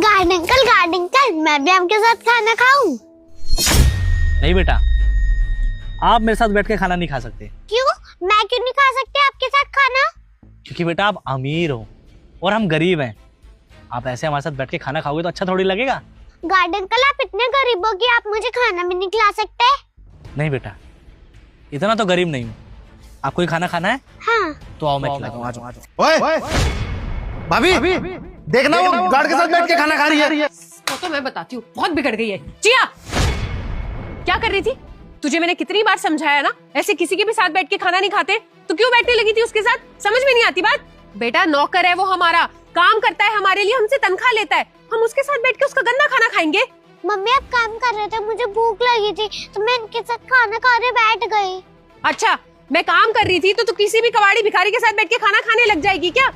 Guard uncle मैं भी आपके साथ खाना खाऊं? नहीं बेटा, आप मेरे साथ बैठ के खाना नहीं खा सकते। क्यों? मैं क्यों नहीं खा सकती आपके साथ खाना? क्योंकि बेटा आप अमीर हो और हम गरीब हैं। आप ऐसे हमारे साथ बैठ के खाना खाओगे तो अच्छा थोड़ी लगेगा। गार्ड अंकल आप इतने गरीब हो कि आप मुझे खाना भी नहीं खिला सकते? नहीं बेटा, इतना तो गरीब नहीं हूँ। आपको ही खाना खाना है? हाँ। तो आओ मैं खिलाता हूँ। आ जाओ। ओए भाभी, देखना वो गार्ड के साथ बैठ के खाना खा रही है। वो तो मैं बताती हूँ, बहुत बिगड़ गई है। जिया, क्या कर रही थी? तुझे मैंने कितनी बार समझाया ना, ऐसे किसी के भी साथ बैठ के खाना नहीं खाते। तो क्यों बैठने लगी थी उसके साथ? समझ में नहीं आती बात? बेटा नौकर है वो, हमारा काम करता है हमारे लिए, हमसे तनख्वाह लेता है। हम उसके साथ बैठ के उसका गंदा खाना खाएंगे? मम्मी आप काम कर रहे थे, मुझे भूख लगी थी तो मैं इनके साथ खाना खाने बैठ गई। अच्छा, मैं काम कर रही थी तो तू किसी भी कबाड़ी भिखारी के साथ बैठ के खाना खाने लग जाएगी क्या?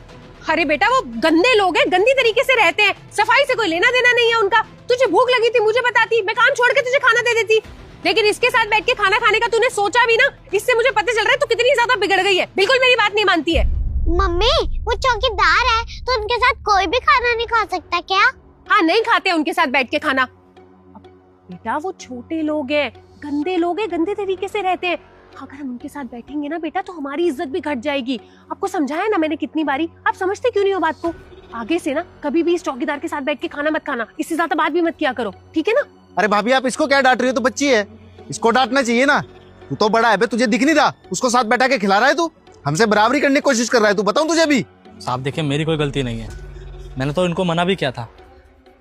अरे बेटा वो गंदे लोग हैं, गंदी तरीके से रहते हैं, सफाई से कोई लेना देना नहीं है उनका। तुझे भूख लगी थी मुझे बताती, मैं काम छोड़ के तुझे खाना दे देती। लेकिन इसके साथ बैठ के खाना खाने का तूने सोचा भी ना? इससे मुझे पता चल रहा है तू कितनी ज्यादा बिगड़ गई है। बिल्कुल मेरी बात नहीं मानती है। मम्मी वो चौकीदार है तो उनके साथ कोई भी खाना नहीं खा सकता क्या? हाँ, नहीं खाते उनके साथ बैठ के खाना। बेटा वो छोटे लोग हैं, गंदे लोग हैं, गंदे तरीके से रहते हैं। अगर हम उनके साथ बैठेंगे ना बेटा तो हमारी इज्जत भी घट जाएगी। आपको समझाया ना मैंने कितनी बारी, आप समझते क्यों नहीं हो बात को? आगे से ना कभी भी इस चौकीदार के साथ बैठ के खाना मत खाना, इससे ज्यादा बात भी मत किया करो, ठीक है ना? अरे भाभी आप इसको क्या डांट रही हो? तो बच्ची है, इसको डांटना चाहिए ना। तू तो बड़ा है बे, तुझे दिख नहीं रहा? उसको साथ बैठा के खिला रहा है तू, हमसे बराबरी करने की कोशिश कर रहा है तू। बताऊं तुझे भी? साहब देखिए, मेरी कोई गलती नहीं है। मैंने तो इनको मना भी किया था,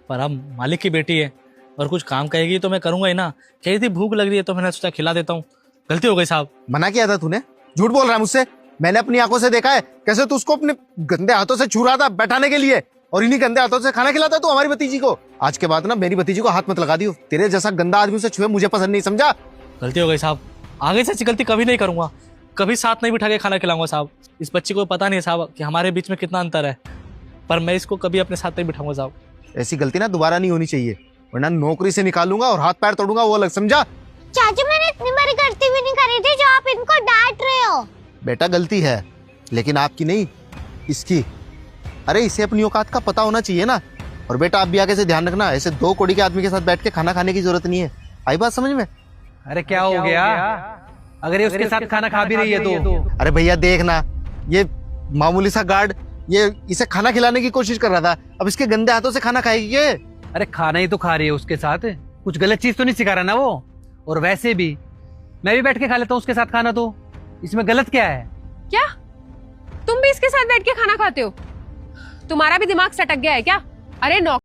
पर अब मालिक की बेटी है और कुछ काम कहेगी तो मैं करूंगा ही ना। कह रही थी भूख लग रही है तो मैंने सोचा खिला देता हूँ। गलती हो गई साहब। मना किया था तूने? झूठ बोल रहा है मुझसे। मैंने अपनी आंखों से देखा है कैसे तू उसको अपने गंदे हाथों से छू रहा था बैठाने के लिए, और इन्हीं गंदे हाथों से खाना खिलाता तू हमारी भतीजी को। आज के बाद ना मेरी भतीजी को हाथ मत लगा दियो। तेरे जैसा गंदा आदमी से छुए मुझे पसंद नहीं, समझा? गलती हो गई साहब, आगे से ऐसी गलती कभी नहीं करूंगा। कभी साथ नहीं बिठा के खाना खिलाऊंगा साहब। इस बच्ची को पता नहीं है साहब कि हमारे बीच में कितना अंतर है, पर मैं इसको कभी अपने साथ नहीं बिठाऊंगा साहब। ऐसी गलती ना दोबारा नहीं होनी चाहिए, वरना नौकरी से निकालूंगा और हाथ पैर तोड़ूंगा, वो अलग, समझा? चाचू मैंने इतनी बड़ी गलती भी नहीं करी थी जो आप इनको डांट रहे हो। बेटा गलती है लेकिन आपकी नहीं, इसकी। अरे इसे अपनी औकात का पता होना चाहिए ना। और बेटा आप भी आगे से ध्यान रखना, ऐसे 2 कौड़ी के आदमी के साथ बैठ के खाना खाने की जरूरत नहीं है। आई बात समझ में? अरे क्या हो गया? अगर ये उसके साथ खाना खा भी रही है तो? अरे भैया देखना, ये मामूली सा गार्ड ये इसे खाना खिलाने की कोशिश कर रहा था, अब इसके गंदे हाथों से खाना खाएगी ये? अरे खाना ही तो खा रही है उसके साथ, कुछ गलत चीज तो नहीं सिखा रहा ना वो? और वैसे भी मैं भी बैठ के खा लेता हूँ उसके साथ खाना, तो इसमें गलत क्या है? क्या तुम भी इसके साथ बैठ के खाना खाते हो? तुम्हारा भी दिमाग सटक गया है क्या? अरे नौकर